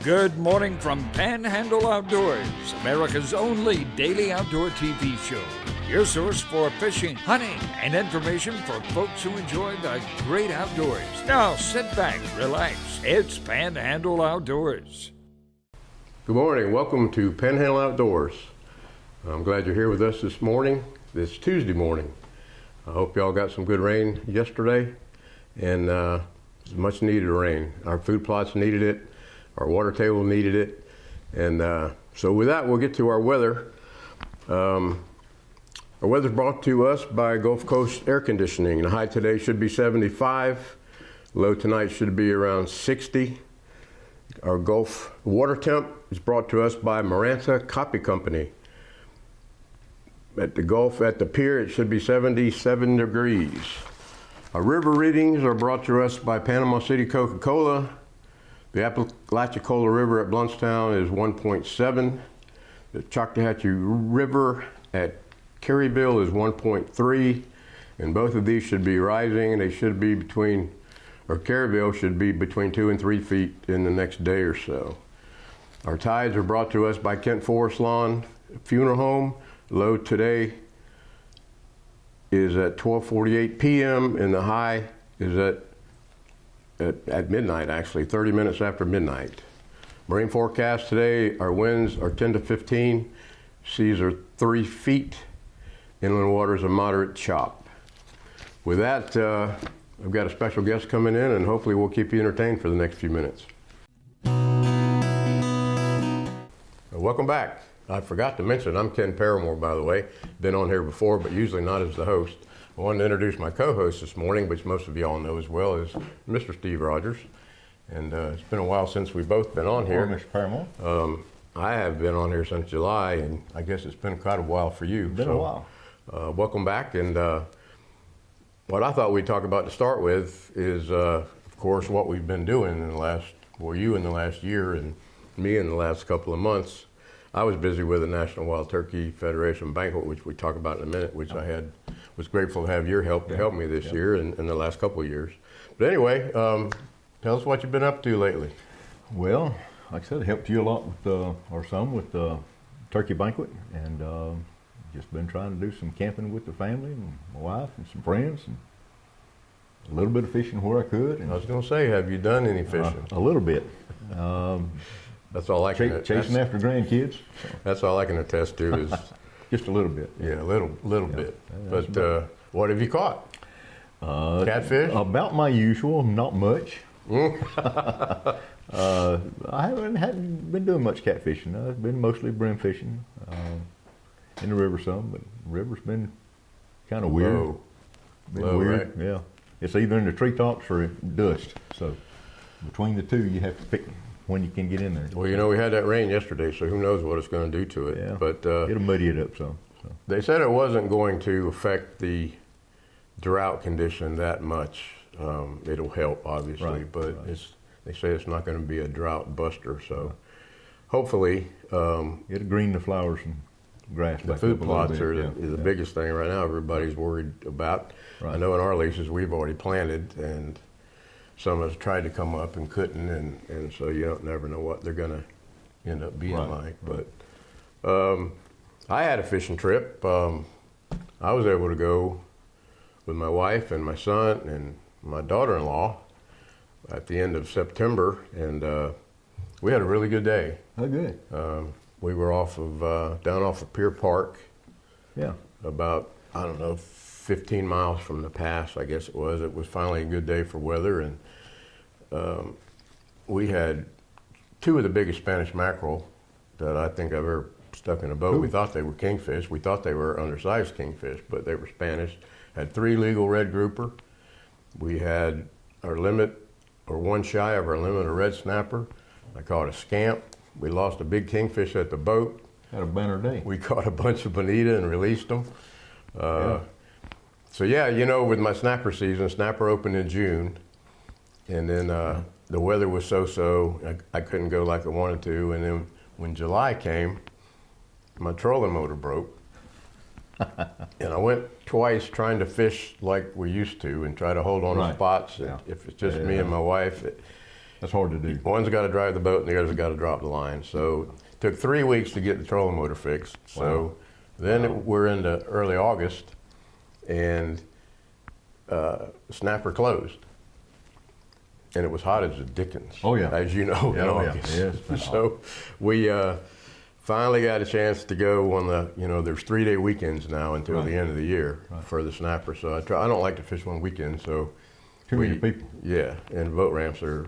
Good morning from Panhandle Outdoors, America's only daily outdoor TV show. Your source for fishing, hunting, and information for folks who enjoy the great outdoors. Now sit back, relax. It's Panhandle Outdoors. Good morning. Welcome to Panhandle Outdoors. I'm glad you're here with us this morning. This Tuesday morning. I hope y'all got some good rain yesterday, and it's much needed rain. Our food plots needed it. Our water table needed it. And so with that, we'll get to our weather. Our weather's brought to us by Gulf Coast Air Conditioning. The high today should be 75. Low tonight should be around 60. Our Gulf water temp is brought to us by Maranta Copy Company. At the Gulf, at the pier, it should be 77 degrees. Our river readings are brought to us by Panama City Coca-Cola. The Apalachicola River at Bluntstown is 1.7. The Choctawhatchee River at Caryville is 1.3. And both of these should be rising, and they should be Caryville should be between 2 and 3 feet in the next day or so. Our tides are brought to us by Kent Forest Lawn Funeral Home. Low today is at 12:48 p.m. and the high is at midnight, actually, 30 minutes after midnight. Marine forecast today, our winds are 10 to 15, seas are 3 feet, inland waters a moderate chop. With that, I've got a special guest coming in, and hopefully we'll keep you entertained for the next few minutes. Welcome back. I forgot to mention, I'm Ken Paramore, by the way. Been on here before, but usually not as the host. I wanted to introduce my co-host this morning, which most of you all know as well, is Mr. Steve Rogers. And it's been a while since we've both been on here. Mr. Paramore. I have been on here since July, and I guess it's been quite a while for you. Been a while. Welcome back. And what I thought we'd talk about to start with is, of course, what we've been doing in the last, well, you in the last year and me in the last couple of months. I was busy with the National Wild Turkey Federation banquet, which we talk about in a minute, which I was grateful to have your help to help me this year and the last couple of years. But anyway, tell us what you've been up to lately. Well, like I said, I helped you a lot with with the turkey banquet, and just been trying to do some camping with the family and my wife and some friends, and a little bit of fishing where I could. And I was going to say, have you done any fishing? A little bit. That's all I can. Chasing after grandkids. So. That's all I can attest to is just a little bit. Yeah, a little bit. But what have you caught? Catfish? About my usual, not much. I hadn't been doing much catfishing. I've been mostly brim fishing in the river some, but the river's been kind of weird. Low, weird, right? Yeah. It's either in the treetops or dust. So between the two, you have to pick when you can get in there. Well, you know, we had that rain yesterday, so who knows what it's going to do to it. Yeah, but it'll muddy it up some. So. They said it wasn't going to affect the drought condition that much. It'll help, obviously, but they say it's not going to be a drought buster. So hopefully, it'll green the flowers and grass. The food plots are the biggest thing right now. Everybody's worried about. Right. I know in our leases we've already planted, and some of us tried to come up and couldn't, and so you don't never know what they're going to end up being like. But I had a fishing trip. I was able to go with my wife and my son and my daughter-in-law at the end of September, and we had a really good day. Oh, good. We were down off of Pier Park. Yeah. About, 15 miles from the pass, I guess it was. It was finally a good day for weather, and we had 2 of the biggest Spanish mackerel that I think I've ever stuck in a boat. Ooh. We thought they were kingfish. We thought they were undersized kingfish, but they were Spanish. Had 3 legal red grouper. We had our limit, or one shy of our limit, a red snapper. I caught a scamp. We lost a big kingfish at the boat. Had a banner day. We caught a bunch of bonita and released them. So yeah, with my snapper season, snapper opened in June, and then the weather was so-so. I couldn't go like I wanted to, and then when July came, my trolling motor broke. And I went twice trying to fish like we used to and try to hold on to spots. If it's just me and my wife, That's hard to do. One's got to drive the boat and the other's got to drop the line. So it took 3 weeks to get the trolling motor fixed. So then we're into early August, and snapper closed. And it was hot as the dickens. Oh, yeah. As you know, in August. Yeah, it's been hot. So we finally got a chance to go on the, there's 3-day weekends now until the end of the year for the snapper. So I don't like to fish on weekends, so. Too many people. Yeah, and boat ramps are.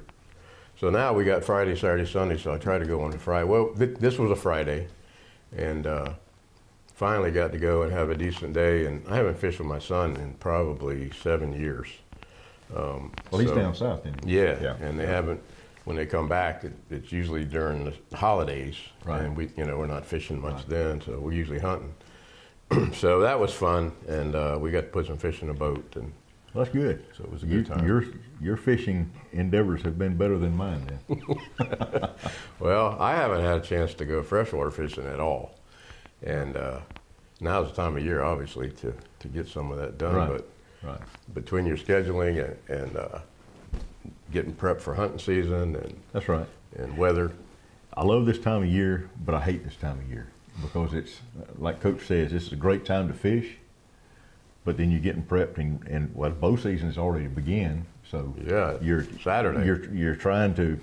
So now we got Friday, Saturday, Sunday, so I try to go on a Friday. Well, this was a Friday, and finally got to go and have a decent day. And I haven't fished with my son in probably 7 years. Well, he's down south, isn't he? Yeah, and they haven't. When they come back, it's usually during the holidays, and we're not fishing much then, so we're usually hunting. So that was fun, and we got to put some fish in the boat, and well, that's good. So it was a good time. Your fishing endeavors have been better than mine then. Well, I haven't had a chance to go freshwater fishing at all, and now's the time of year, obviously, to get some of that done. But between your scheduling and getting prepped for hunting season, and that's right, and weather, I love this time of year, but I hate this time of year because it's like Coach says, this is a great time to fish. But then you're getting prepped, and well, bow season has already begun. So you're Saturday. You're trying to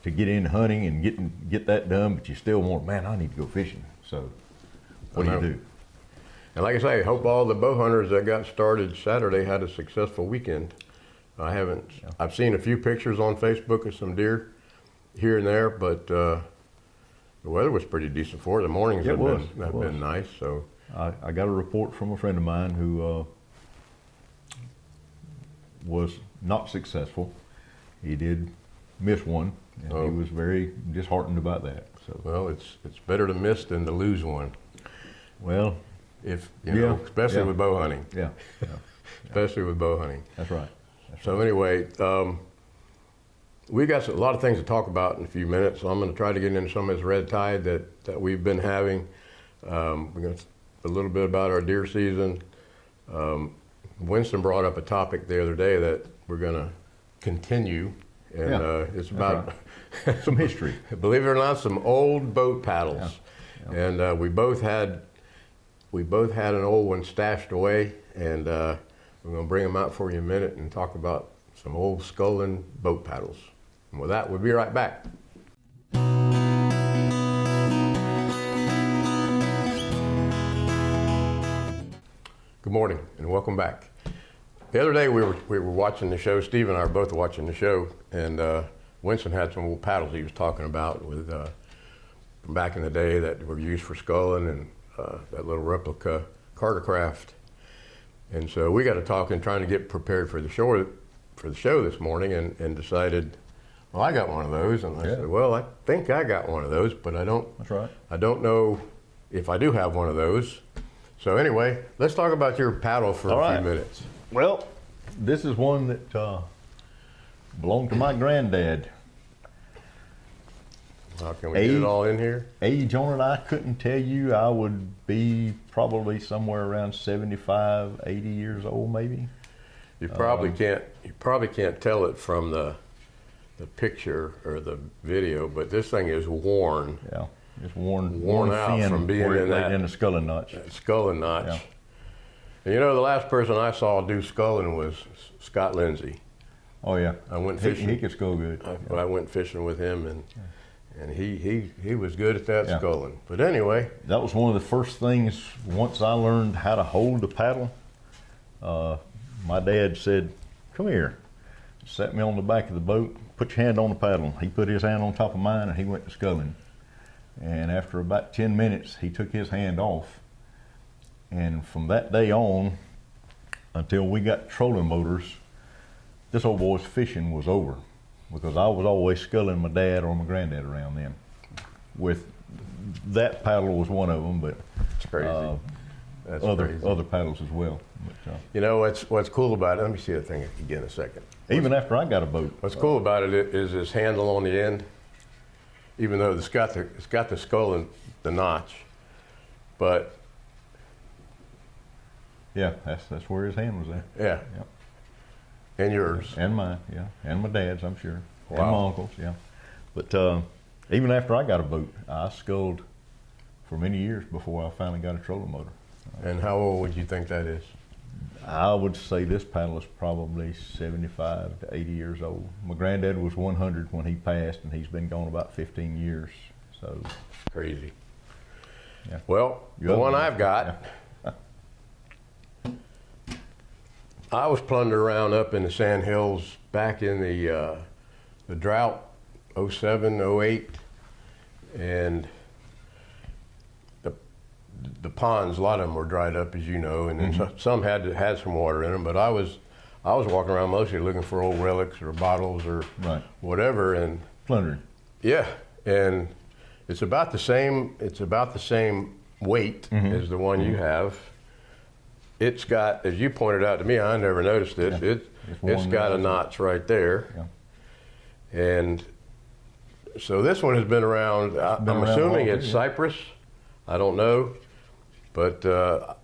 get into hunting and get that done, but you still want, man, I need to go fishing. So what do you do? And like I say, I hope all the bow hunters that got started Saturday had a successful weekend. I've seen a few pictures on Facebook of some deer here and there, but the weather was pretty decent for it. The mornings have been nice. So. I got a report from a friend of mine who was not successful. He did miss one, and he was very disheartened about that. So, well, it's better to miss than to lose one. Well, especially with bow hunting. Yeah. Especially with bow hunting. That's right. So anyway, we got a lot of things to talk about in a few minutes. So I'm going to try to get into some of this red tide that we've been having. We're going to a little bit about our deer season. Winston brought up a topic the other day that we're going to continue, and it's about some history. Believe it or not, some old boat paddles, and we both had an old one stashed away, and we're going to bring them out for you in a minute and talk about some old sculling boat paddles. And with that, we'll be right back. Good morning and welcome back. The other day we were watching the show. Steve and I were both watching the show, and Winston had some old paddles he was talking about with from back in the day that were used for sculling, and that little replica Carter craft. And so we got to talking, trying to get prepared for the show this morning, and decided, well, I got one of those, and I said, well, I think I got one of those, but I don't. That's right. I don't know if I do have one of those. So anyway, let's talk about your paddle for a few minutes. Well, this is one that belonged to my granddad. Can we get it all in here? Age on it, I couldn't tell you. I would be probably somewhere around 75, 80 years old, maybe. You probably can't tell it from the picture or the video, but this thing is worn. Yeah. It's worn out from being in the sculling notch. Sculling notch. Yeah. And the last person I saw do sculling was Scott Lindsay. Oh yeah, I went fishing. He could scull good. I went fishing with him, and he was good at that sculling. But anyway, that was one of the first things. Once I learned how to hold the paddle, my dad said, "Come here," sat me on the back of the boat. Put your hand on the paddle. He put his hand on top of mine, and he went to sculling. And after about 10 minutes, he took his hand off. And from that day on, until we got trolling motors, this old boy's fishing was over, because I was always sculling my dad or my granddad around then. With that paddle was one of them, but it's crazy. That's other paddles as well. But, what's cool about it, let me see the thing again a second. Even after I got a boat. What's cool about it is this handle on the end. Even though it's got the skull and the notch, but that's where his hand was at. Yeah. And yours. And mine, and my dad's, I'm sure. and my uncles, yeah. But even after I got a boat, I sculled for many years before I finally got a trolling motor. And how old would you think that is? I would say this paddle is probably 75 to 80 years old. My granddad was 100 when he passed, and he's been gone about 15 years. So Crazy. yeah. Well, the one I've got, I was plundering around up in the Sand Hills back in the drought, 07, 08, and the ponds, a lot of them were dried up, as you know, and then some had some water in them. But I was walking around mostly looking for old relics or bottles or whatever, and plundering. Yeah, and it's about the same. It's about the same weight as the one you have. It's got, as you pointed out to me, I never noticed it. It's got a notch right there, and so this one has been around. I'm assuming it's Cypress. I don't know. But I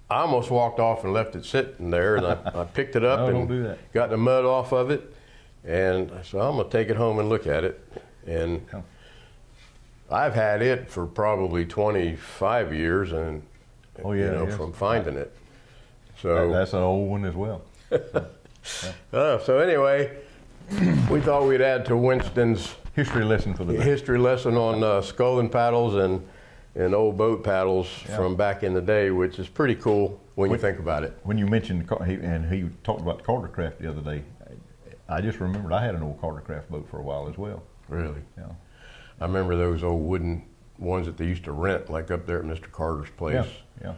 almost walked off and left it sitting there, and I picked it up and got the mud off of it, and so I'm going to take it home and look at it. And I've had it for probably 25 years, and from finding it. So that's an old one as well. So anyway, we thought we'd add to Winston's history lesson for the day. History lesson on sculling paddles and old boat paddles from back in the day, which is pretty cool when you think about it. When you mentioned, and he talked about the Cartercraft the other day, I just remembered I had an old Cartercraft boat for a while as well. Really? Yeah. I remember those old wooden ones that they used to rent, like up there at Mr. Carter's place. Yeah.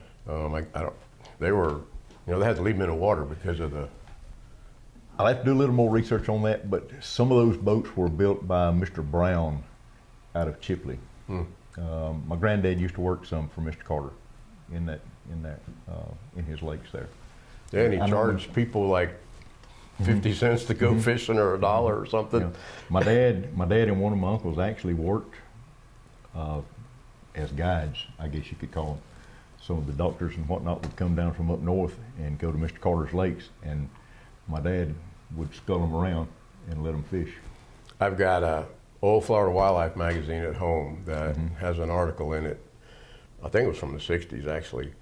They were, they had to leave them in the water because of the. I'll have to do a little more research on that, but some of those boats were built by Mr. Brown out of Chipley. My granddad used to work some for Mr. Carter in his lakes there. Yeah, and he charged people like 50 cents to go fishing or $1 or something. Yeah. My dad and one of my uncles actually worked as guides, I guess you could call them. Some of the doctors and whatnot would come down from up north and go to Mr. Carter's lakes, and my dad would scull them around and let them fish. I've got a Old Florida Wildlife magazine at home that has an article in it. I think it was from the 60s actually,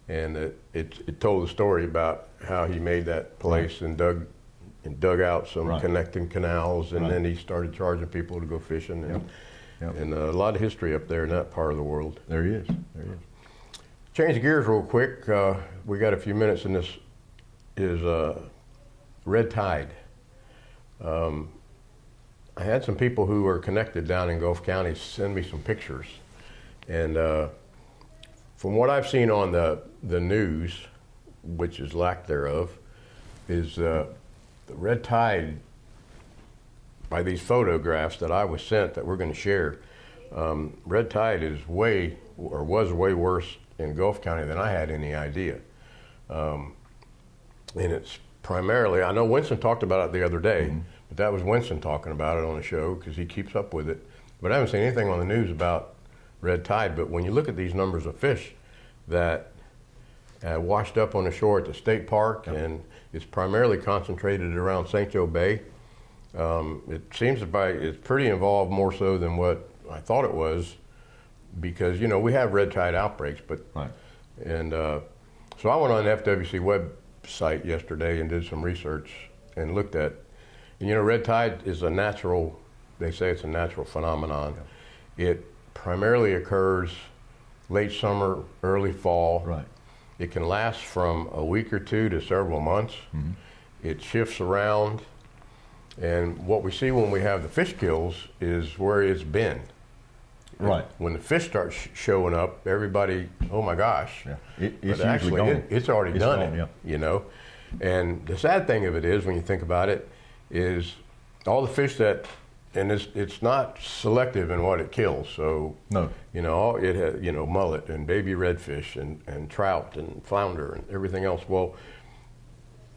and it told the story about how he made that place and dug out some connecting canals, and then he started charging people to go fishing, and a lot of history up there in that part of the world. There is. Change gears real quick. We got a few minutes, and this is red tide. I had some people who are connected down in Gulf County send me some pictures, and from what I've seen on the news, which is lack thereof, is the red tide, by these photographs that I was sent that we're going to share, red tide is was way worse in Gulf County than I had any idea. And it's primarily, I know Winston talked about it the other day, but that was Winston talking about it on the show because he keeps up with it. But I haven't seen anything on the news about red tide. But when you look at these numbers of fish that washed up on the shore at the state park, and it's primarily concentrated around St. Joe Bay, it seems it's pretty involved, more so than what I thought it was, because we have red tide outbreaks. But and so I went on the FWC website yesterday and did some research and looked at. And red tide is they say it's a natural phenomenon. It primarily occurs late summer, early fall. It can last from a week or two to several months. It shifts around, and what we see when we have the fish kills is where it's been. When the fish start showing up, everybody, oh my gosh. It's actually gone. It's already done it, And the sad thing of it is, when you think about it, is all the fish that, and it's not selective in what it kills. So it has mullet and baby redfish and trout and flounder and everything else. Well,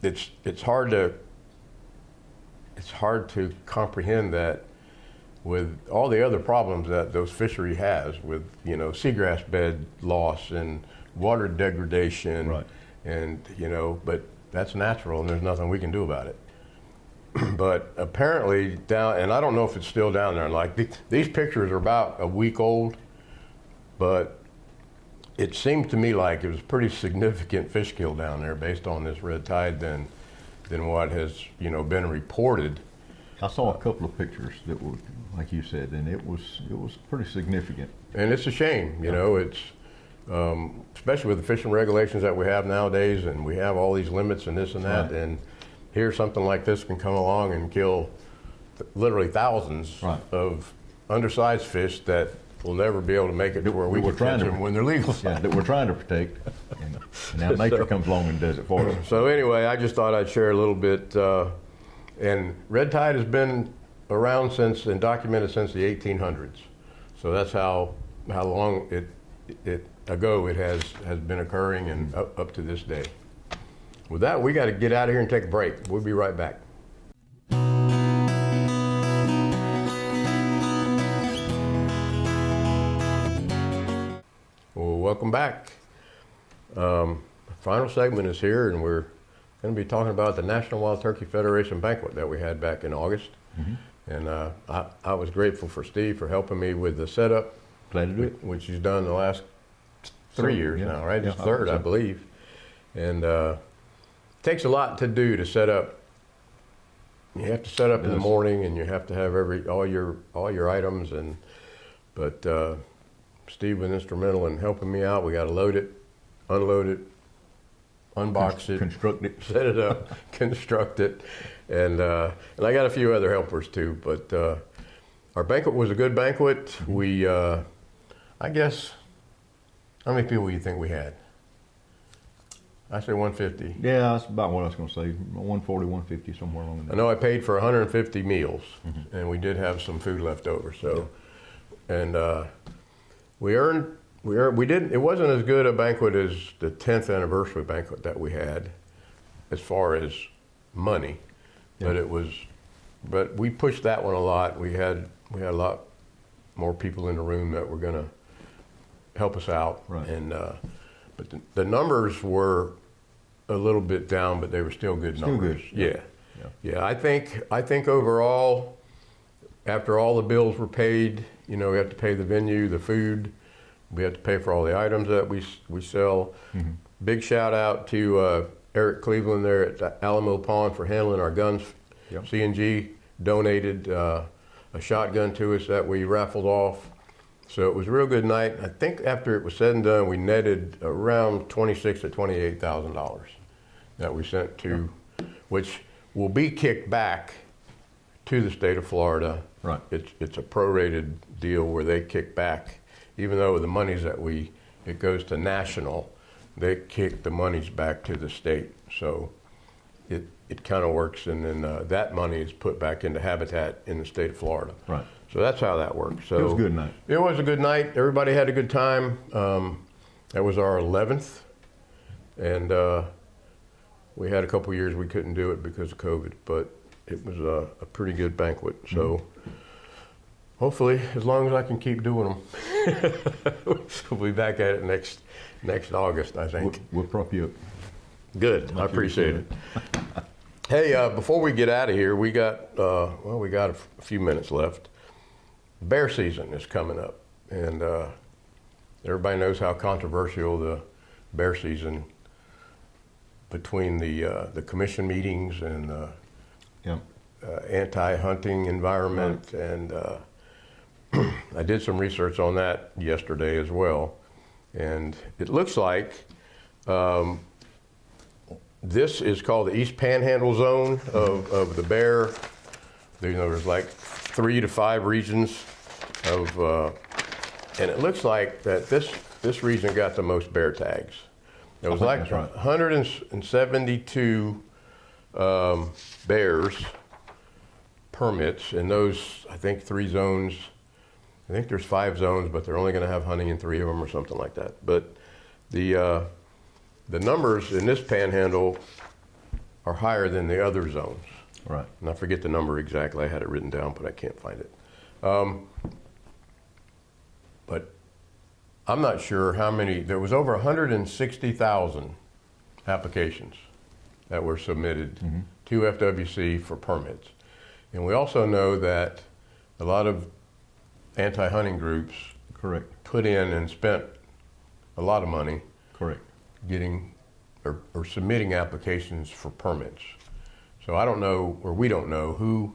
it's hard to comprehend that with all the other problems that those fishery has, with seagrass bed loss and water degradation, and but that's natural and there's nothing we can do about it. but apparently down, and I don't know if it's still down there. Like these pictures are about a week old, but it seemed to me like it was pretty significant fish kill down there based on this red tide than what has been reported. I saw a couple of pictures that were, like you said, and it was pretty significant. And it's a shame, it's especially with the fishing regulations that we have nowadays, and we have all these limits and this and that, Right. and here something like this can come along and kill literally thousands Right. of undersized fish that will never be able to make it to where we can catch them when they're legal. Yeah, that we're trying to protect, and now nature comes along and does it for us. So anyway, I just thought I'd share a little bit. And red tide has been around since and documented since the 1800s. So that's how long it ago it has been occurring, and up to this day. With that, we got to get out of here and take a break. We'll be right back. Well, welcome back. Final segment is here, and we're going to be talking about the National Wild Turkey Federation banquet that we had back in August. Mm-hmm. And I was grateful for Steve for helping me with the setup, Glad to do it. which he's done the last 3 years now, right? It's third, I believe. And it takes a lot to do to set up. You have to set up in the morning, and you have to have all your items. But Steve was instrumental in helping me out. We got to load it, unload it, unbox it, construct it, set it up, construct it, and I got a few other helpers too. But our banquet was a good banquet. We, I guess, how many people do you think we had? I say 150. Yeah, that's about what I was going to say. 140, 150, somewhere along there. I know I paid for 150 meals, and we did have some food left over. So, and we didn't. It wasn't as good a banquet as the 10th anniversary banquet that we had, as far as money, but it was. But we pushed that one a lot. We had a lot more people in the room that were going to help us out, Right. and but the numbers were a little bit down, but they were still good numbers. Good. Yeah. I think overall, after all the bills were paid, we have to pay the venue, the food. We have to pay for all the items that we sell. Mm-hmm. Big shout out to Eric Cleveland there at Alamo Pond for handling our guns. Yep. C&G donated a shotgun to us that we raffled off. So it was a real good night. I think after it was said and done, we netted around $26,000 to $28,000 that we sent to, which will be kicked back to the state of Florida. Right. It's a prorated deal where they kick back, even though the monies it goes to national, they kick the monies back to the state. So it kind of works, and then that money is put back into Habitat in the state of Florida. Right. So that's how that works. So it was a good night. It was a good night. Everybody had a good time. That was our 11th, and we had a couple years we couldn't do it because of COVID, but it was a pretty good banquet. So hopefully, as long as I can keep doing them, we'll be back at it next August, I think. We'll prop you up. Good. I appreciate it. Hey, before we get out of here, we got a few minutes left. Bear season is coming up, and everybody knows how controversial the bear season between the commission meetings and the anti-hunting environment, right. And I did some research on that yesterday as well, and it looks like this is called the East Panhandle zone of the bear. There's like 3 to 5 regions of, and it looks like that this region got the most bear tags. There was like 172 bears permits in those, I think, 3 zones. I think there's 5 zones, but they're only going to have hunting in 3 of them or something like that. But the numbers in this panhandle are higher than the other zones. Right. And I forget the number exactly. I had it written down, but I can't find it. But I'm not sure how many. There was over 160,000 applications that were submitted to FWC for permits. And we also know that a lot of anti-hunting groups Correct. put in and spent a lot of money Correct. getting or submitting applications for permits. So I don't know, or we don't know, who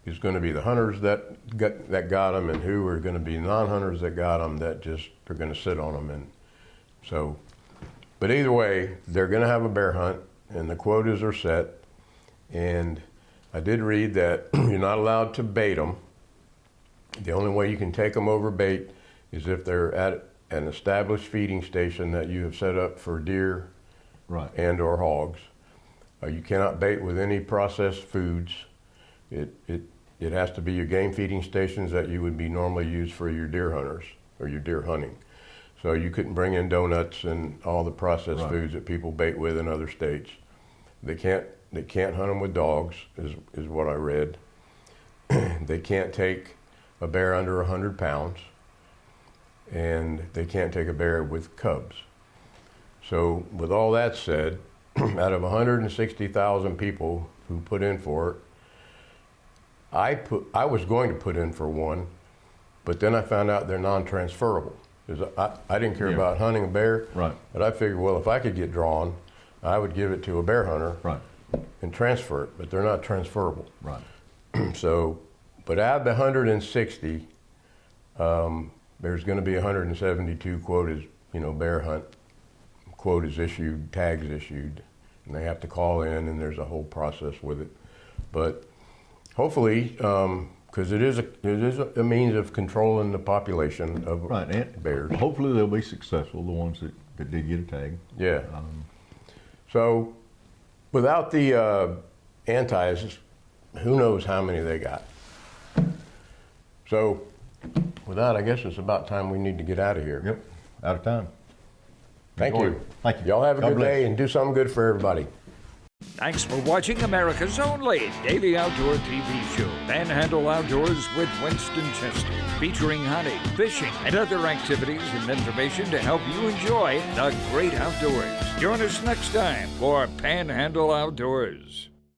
is going to be the hunters that got them and who are going to be non-hunters that got them that just are going to sit on them. And so, but either way, they're going to have a bear hunt and the quotas are set. And I did read that you're not allowed to bait them. The only way you can take them over bait is if they're at an established feeding station that you have set up for deer Right. and or hogs. You cannot bait with any processed foods. It has to be your game feeding stations that you would be normally used for your deer hunters or your deer hunting. So you couldn't bring in donuts and all the processed Right. foods that people bait with in other states. They can't hunt them with dogs, is what I read. They can't take a bear under 100 pounds, and they can't take a bear with cubs. So with all that said, out of 160,000 people who put in for it, I was going to put in for one, but then I found out they're non-transferable. I didn't care about hunting a bear, Right. but I figured, well, if I could get drawn, I would give it to a bear hunter Right. and transfer it, but they're not transferable. Right. So, but out of the 160, there's going to be 172 quotas, bear hunt quotas issued, tags issued, and they have to call in, and there's a whole process with it. But hopefully, because it is a means of controlling the population of Right. And bears. hopefully they'll be successful, the ones that did get a tag. Yeah. So, without the antis, who knows how many they got. So, with that, I guess it's about time we need to get out of here. Yep. Out of time. Thank Enjoy you. it. Thank you. Y'all have a God good bless. day and do something good for everybody. Thanks for watching America's only daily outdoor TV show, Panhandle Outdoors with Winston Chester, featuring hunting, fishing, and other activities and information to help you enjoy the great outdoors. Join us next time for Panhandle Outdoors.